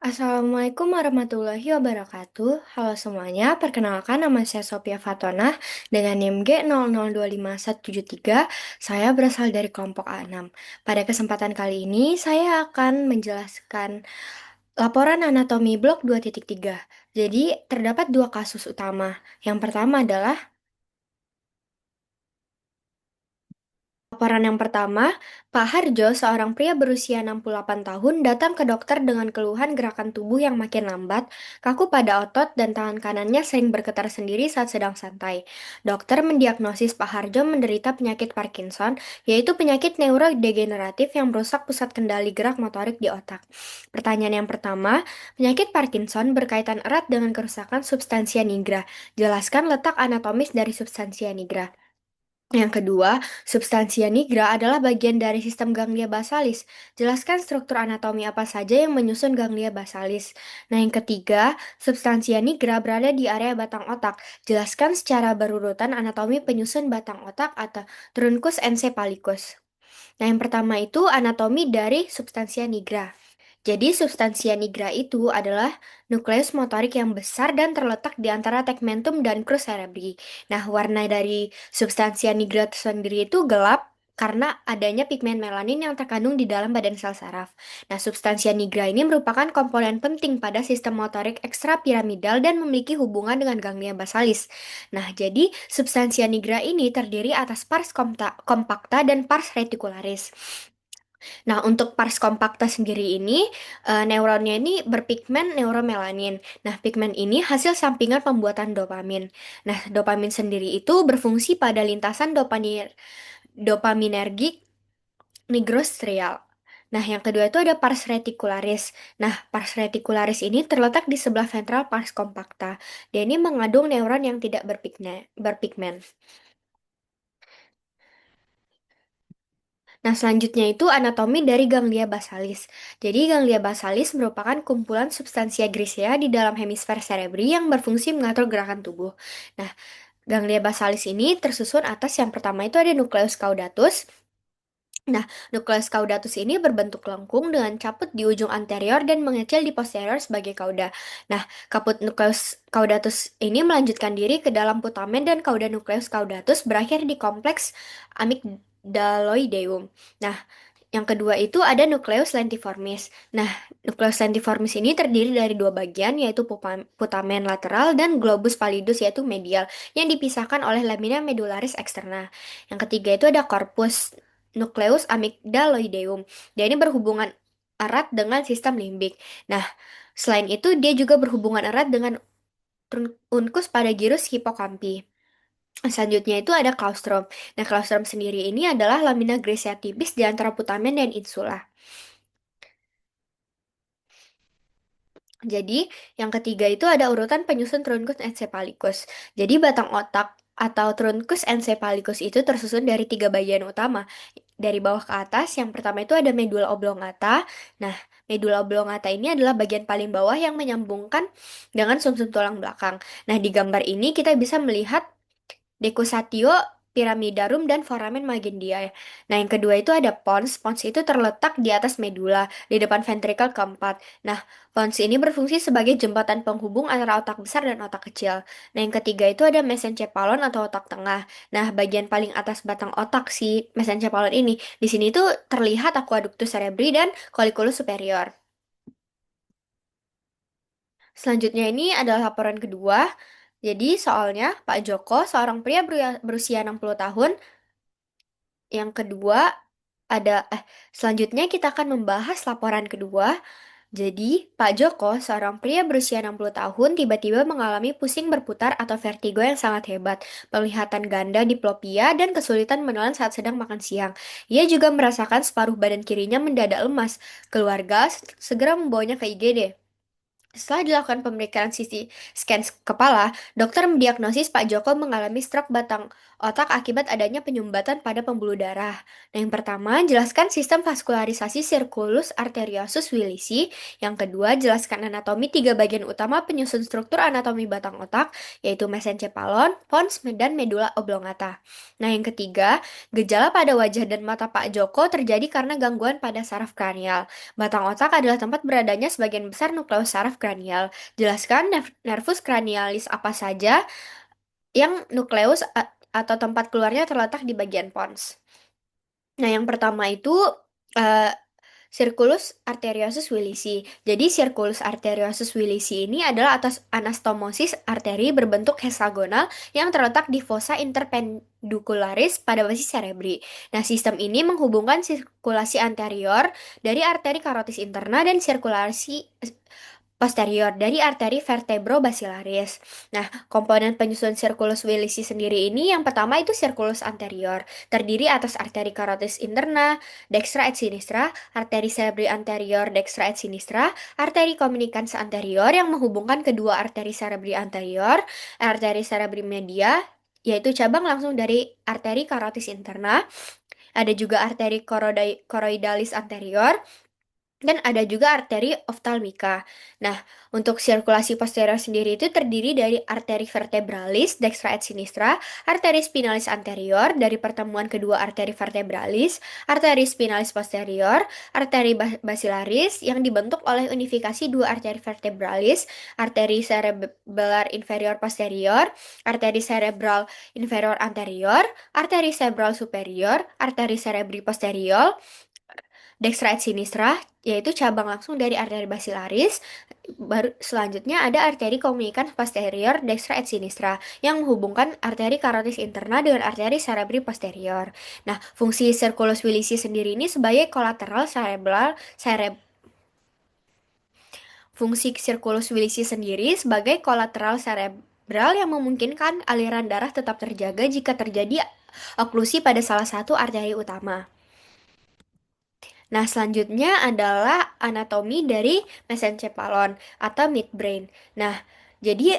Assalamualaikum warahmatullahi wabarakatuh. Halo semuanya, perkenalkan nama saya Sophia Fatonah dengan NIM G00255173. Saya berasal dari kelompok A6. Pada kesempatan kali ini, saya akan menjelaskan laporan anatomi blok 2.3. Jadi, terdapat dua kasus utama. Yang pertama adalah laporan yang pertama, Pak Harjo, seorang pria berusia 68 tahun, datang ke dokter dengan keluhan gerakan tubuh yang makin lambat, kaku pada otot, dan tangan kanannya sering bergetar sendiri saat sedang santai. Dokter mendiagnosis Pak Harjo menderita penyakit Parkinson, yaitu penyakit neurodegeneratif yang merusak pusat kendali gerak motorik di otak. Pertanyaan yang pertama, penyakit Parkinson berkaitan erat dengan kerusakan substansia nigra. Jelaskan letak anatomis dari substansia nigra. Yang kedua, substansia nigra adalah bagian dari sistem ganglia basalis. Jelaskan struktur anatomi apa saja yang menyusun ganglia basalis. Nah, yang ketiga, substansia nigra berada di area batang otak. Jelaskan secara berurutan anatomi penyusun batang otak atau truncus encephalitis. Nah, yang pertama itu anatomi dari substansia nigra. Jadi, substansia nigra itu adalah nukleus motorik yang besar dan terletak di antara tegmentum dan crus cerebri. Nah, warna dari substansia nigra sendiri itu gelap karena adanya pigmen melanin yang terkandung di dalam badan sel saraf. Nah, substansia nigra ini merupakan komponen penting pada sistem motorik ekstrapiramidal dan memiliki hubungan dengan ganglia basalis. Nah, jadi substansia nigra ini terdiri atas pars compacta dan pars reticularis. Nah, untuk pars compacta sendiri ini, neuronnya ini berpigmen neuromelanin. Nah, pigmen ini hasil sampingan pembuatan dopamin. Nah, dopamin sendiri itu berfungsi pada lintasan dopaminergik nigrostrial. Nah, yang kedua itu ada pars reticularis. Nah, pars reticularis ini terletak di sebelah ventral pars compacta. Dia ini mengandung neuron yang tidak berpigmen. Nah, selanjutnya itu anatomi dari ganglia basalis. Jadi, ganglia basalis merupakan kumpulan substansia grisea di dalam hemisfer cerebri yang berfungsi mengatur gerakan tubuh. Nah, ganglia basalis ini tersusun atas yang pertama itu ada nukleus caudatus. Nah, nukleus caudatus ini berbentuk lengkung dengan caput di ujung anterior dan mengecil di posterior sebagai cauda. Nah, kaput nukleus caudatus ini melanjutkan diri ke dalam putamen dan cauda nukleus caudatus berakhir di kompleks amygdaloideum. Nah, yang kedua itu ada nukleus lentiformis. Nah, nukleus lentiformis ini terdiri dari dua bagian, yaitu putamen lateral dan globus pallidus, yaitu medial, yang dipisahkan oleh lamina medularis eksterna. Yang ketiga itu ada corpus nukleus amygdaloideum. Dia ini berhubungan erat dengan sistem limbik. Nah, selain itu dia juga berhubungan erat dengan uncus pada gyrus hipokampi. Selanjutnya itu ada claustrum. Nah, claustrum sendiri ini adalah lamina grisea tipis di antara putamen dan insula. Jadi, yang ketiga itu ada urutan penyusun truncus encephalitis. Jadi, batang otak atau truncus encephalitis itu tersusun dari tiga bagian utama. Dari bawah ke atas, yang pertama itu ada medula oblongata. Nah, medula oblongata ini adalah bagian paling bawah yang menyambungkan dengan sumsum tulang belakang. Nah, di gambar ini kita bisa melihat dekusatio, piramidarum, dan foramen magendia. Nah, yang kedua itu ada pons. Pons itu terletak di atas medula, di depan ventrikel keempat. Nah, pons ini berfungsi sebagai jembatan penghubung antara otak besar dan otak kecil. Nah, yang ketiga itu ada mesencephalon atau otak tengah. Nah, bagian paling atas batang otak si mesencephalon ini. Di sini tuh terlihat aqueductus cerebri dan colliculus superior. Selanjutnya ini adalah laporan kedua. Jadi soalnya Pak Joko, seorang pria berusia 60 tahun, yang kedua selanjutnya kita akan membahas laporan kedua. Jadi, Pak Joko, seorang pria berusia 60 tahun, tiba-tiba mengalami pusing berputar atau vertigo yang sangat hebat, penglihatan ganda diplopia, dan kesulitan menelan saat sedang makan siang. Ia juga merasakan separuh badan kirinya mendadak lemas. Keluarga segera membawanya ke IGD. Setelah dilakukan pemeriksaan CT scan kepala, dokter mendiagnosis Pak Joko mengalami stroke batang otak akibat adanya penyumbatan pada pembuluh darah. Nah, yang pertama, jelaskan sistem vaskularisasi sirkulus arteriosus Willisi. Yang kedua, jelaskan anatomi tiga bagian utama penyusun struktur anatomi batang otak, yaitu mesencephalon, pons, dan medula oblongata. Nah, yang ketiga, gejala pada wajah dan mata Pak Joko terjadi karena gangguan pada saraf kranial. Batang otak adalah tempat beradanya sebagian besar nukleus saraf kranial. Jelaskan nervus cranialis apa saja yang nukleus atau tempat keluarnya terletak di bagian pons. Nah, yang pertama itu eh, Circulus arteriosus Willisi. Jadi, Circulus arteriosus Willisi ini adalah atas anastomosis arteri berbentuk heksagonal yang terletak di fossa interpendicularis pada basis cerebri. Nah, sistem ini menghubungkan sirkulasi anterior dari arteri karotis interna dan sirkulasi posterior dari arteri vertebrobasilaris. Nah, komponen penyusun sirkulus Willisi sendiri ini yang pertama itu sirkulus anterior, terdiri atas arteri karotis interna, dextra et sinistra, arteri cerebri anterior, dextra et sinistra, arteri communicans anterior yang menghubungkan kedua arteri cerebri anterior, arteri cerebri media, yaitu cabang langsung dari arteri karotis interna, ada juga arteri choroidalis anterior, dan ada juga arteri oftalmika. Nah, untuk sirkulasi posterior sendiri itu terdiri dari arteri vertebralis, dextra et sinistra, arteri spinalis anterior, dari pertemuan kedua arteri vertebralis, arteri spinalis posterior, arteri basilaris, yang dibentuk oleh unifikasi dua arteri vertebralis, arteri cerebellar inferior posterior, arteri cerebral inferior anterior, arteri cerebral superior, arteri cerebri posterior, dextra et sinistra, yaitu cabang langsung dari arteri basilaris. Baru selanjutnya ada arteri communicans posterior dextra et sinistra yang menghubungkan arteri karotis interna dengan arteri cerebri posterior. Nah, fungsi circulus Willisi sendiri ini sebagai kolateral fungsi circulus Willisi sendiri sebagai kolateral cerebral yang memungkinkan aliran darah tetap terjaga jika terjadi oklusi pada salah satu arteri utama. Nah, selanjutnya adalah anatomi dari mesencephalon atau midbrain. Nah, jadi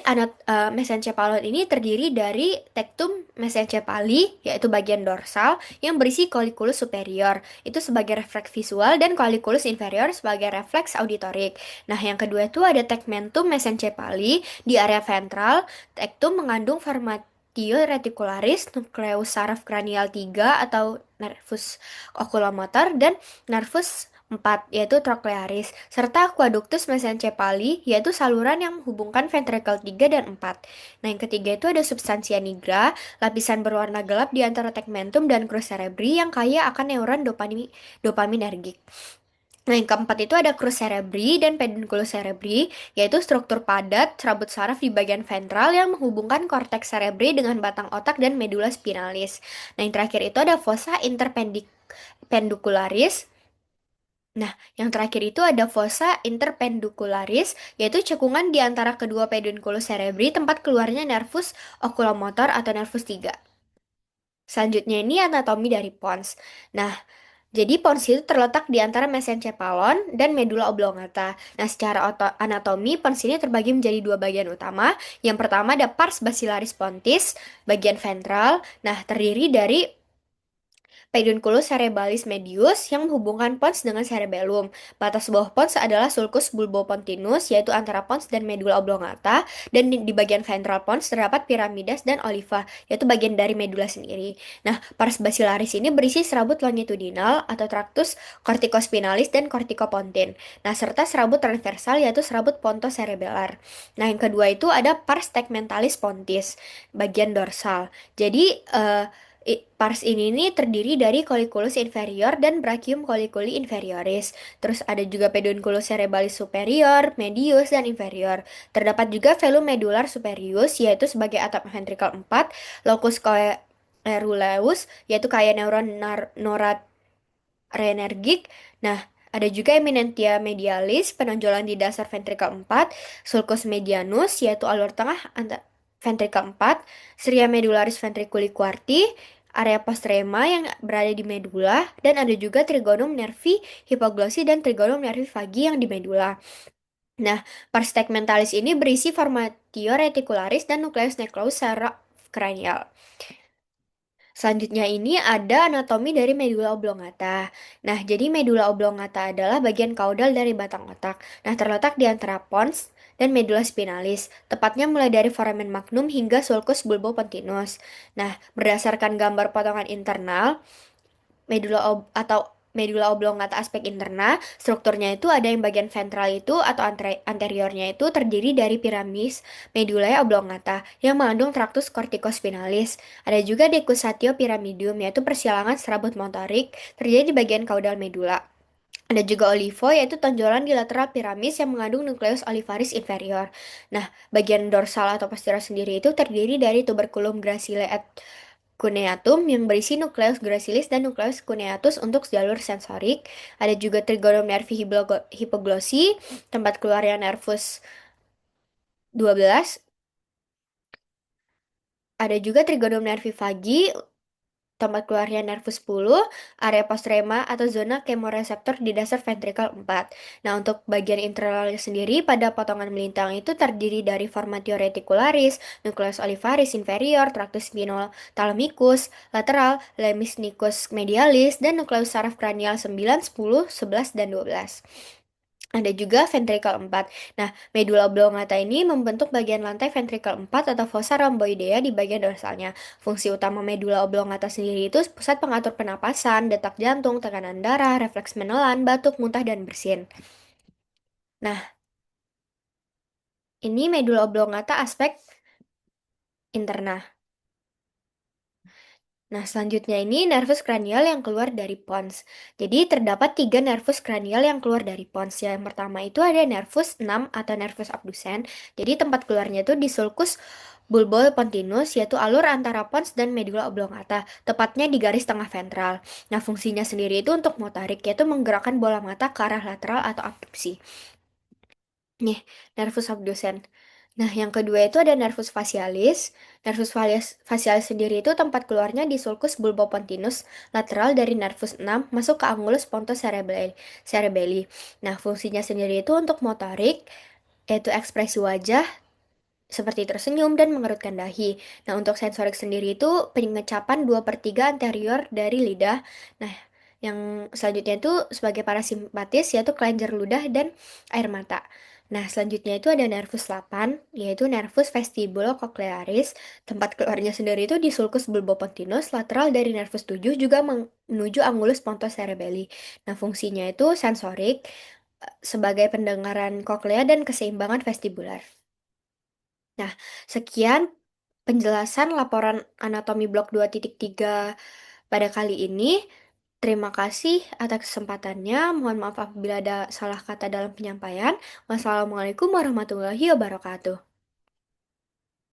mesencephalon ini terdiri dari tectum mesencephali, yaitu bagian dorsal, yang berisi colliculus superior, itu sebagai refleks visual, dan colliculus inferior sebagai refleks auditorik. Nah, yang kedua itu ada tegmentum mesencephali di area ventral. Tectum mengandung formatio reticularis, nukleus saraf kranial 3 atau nervus oculomotor, dan nervus 4 yaitu trochlearis, serta aqueductus mesencepali, yaitu saluran yang menghubungkan ventricle 3 dan 4. Nah, yang ketiga itu ada substansia nigra, lapisan berwarna gelap di antara tegmentum dan crus cerebri yang kaya akan neuron dopaminergik. Nah, yang keempat itu ada crus cerebri dan pedunculus cerebri, yaitu struktur padat serabut saraf di bagian ventral yang menghubungkan korteks cerebri dengan batang otak dan medula spinalis. Nah, yang terakhir itu ada fossa interpendicularis. Nah, yang terakhir itu ada fossa interpendicularis, yaitu cekungan di antara kedua pedunculus cerebri tempat keluarnya nervus oculomotor atau nervus 3. Selanjutnya ini anatomi dari pons. Nah, jadi pons itu terletak di antara mesencephalon dan medula oblongata. Nah, secara anatomi pons ini terbagi menjadi dua bagian utama. Yang pertama ada pars basilaris pontis, bagian ventral. Nah, terdiri dari pedunculus cerebalis medius yang menghubungkan pons dengan cerebellum. Batas bawah pons adalah sulcus bulbopontinus, yaitu antara pons dan medula oblongata, dan di bagian ventral pons terdapat piramidas dan oliva, yaitu bagian dari medula sendiri. Nah, pars basilaris ini berisi serabut longitudinal atau tractus corticospinalis dan corticopontin. Nah, serta serabut transversal yaitu serabut pontocerebellar. Nah, yang kedua itu ada pars tegmentalis pontis, bagian dorsal. Jadi, pars ini nih terdiri dari colliculus inferior dan brachium colliculi inferioris. Terus ada juga pedunculus cerebalis superior, medius, dan inferior. Terdapat juga velum medular superius, yaitu sebagai atap ventricle 4, locus coeruleus, yaitu kaya neuron noradrenergic. Nah, ada juga eminentia medialis, penonjolan di dasar ventricle 4, sulcus medianus, yaitu alur tengah ventricle 4, stria medullaris ventriculi quarti, area postrema yang berada di medula, dan ada juga trigonum nervi hipoglossi dan trigonum nervi vagi yang di medula. Nah, pars tegmentalis ini berisi formatio reticularis dan nucleus necleus secara kranial. Selanjutnya ini ada anatomi dari medula oblongata. Nah, jadi medula oblongata adalah bagian kaudal dari batang otak. Nah, terletak di antara pons dan medula spinalis, tepatnya mulai dari foramen magnum hingga sulcus bulbopontinus. Nah, berdasarkan gambar potongan internal, atau medula oblongata aspek interna, strukturnya itu ada yang bagian ventral itu atau anteriornya itu terdiri dari piramis medulae oblongata yang mengandung traktus corticospinalis. Ada juga decussatio pyramidium yaitu persilangan serabut motorik terjadi di bagian kaudal medula. Ada juga olivo, yaitu tonjolan di lateral piramis yang mengandung nukleus olivaris inferior. Nah, bagian dorsal atau posterior sendiri itu terdiri dari tuberculum gracile et cuneatum yang berisi nukleus gracilis dan nukleus cuneatus untuk jalur sensorik. Ada juga trigonum nervi hipoglossi, tempat keluarnya nervus 12. Ada juga trigonum nervi vagi, tempat keluarnya nervus 10, area postrema atau zona kemoreseptor di dasar ventrikel 4. Nah, untuk bagian internalnya sendiri pada potongan melintang itu terdiri dari formatio reticularis, nucleus olivaris inferior, tractus spinothalamicus lateral, lemniscus medialis, dan nucleus saraf cranial 9, 10, 11, dan 12. Ada juga ventrikel 4. Nah, medula oblongata ini membentuk bagian lantai ventrikel 4 atau fossa rhomboidea di bagian dorsalnya. Fungsi utama medula oblongata sendiri itu pusat pengatur pernapasan, detak jantung, tekanan darah, refleks menelan, batuk, muntah, dan bersin. Nah, ini medula oblongata aspek interna. Nah, selanjutnya ini nervus kranial yang keluar dari pons. Jadi, terdapat tiga nervus kranial yang keluar dari pons. Yang pertama itu ada nervus 6 atau nervus abducens. Jadi, tempat keluarnya itu di sulcus bulbopontinus, yaitu alur antara pons dan medula oblongata, tepatnya di garis tengah ventral. Nah, fungsinya sendiri itu untuk motorik, yaitu menggerakkan bola mata ke arah lateral atau abduksi. Nih, nervus abducens. Nah, yang kedua itu ada nervus facialis. Facialis sendiri itu tempat keluarnya di sulcus bulbopontinus lateral dari nervus 6 masuk ke angulus pontocerebelli. Nah, fungsinya sendiri itu untuk motorik, yaitu ekspresi wajah seperti tersenyum dan mengerutkan dahi. Nah, untuk sensorik sendiri itu pengecapan 2/3 anterior dari lidah. Nah, yang selanjutnya itu sebagai parasimpatis yaitu kelenjar ludah dan air mata. Nah, selanjutnya itu ada nervus 8, yaitu nervus vestibulocochlearis. Tempat keluarnya sendiri itu di sulcus bulbopontinus, lateral dari nervus 7 juga menuju angulus pontocerebelli. Nah, fungsinya itu sensorik, sebagai pendengaran koklea dan keseimbangan vestibular. Nah, sekian penjelasan laporan anatomi blok 2.3 pada kali ini. Terima kasih atas kesempatannya. Mohon maaf apabila ada salah kata dalam penyampaian. Wassalamualaikum warahmatullahi wabarakatuh.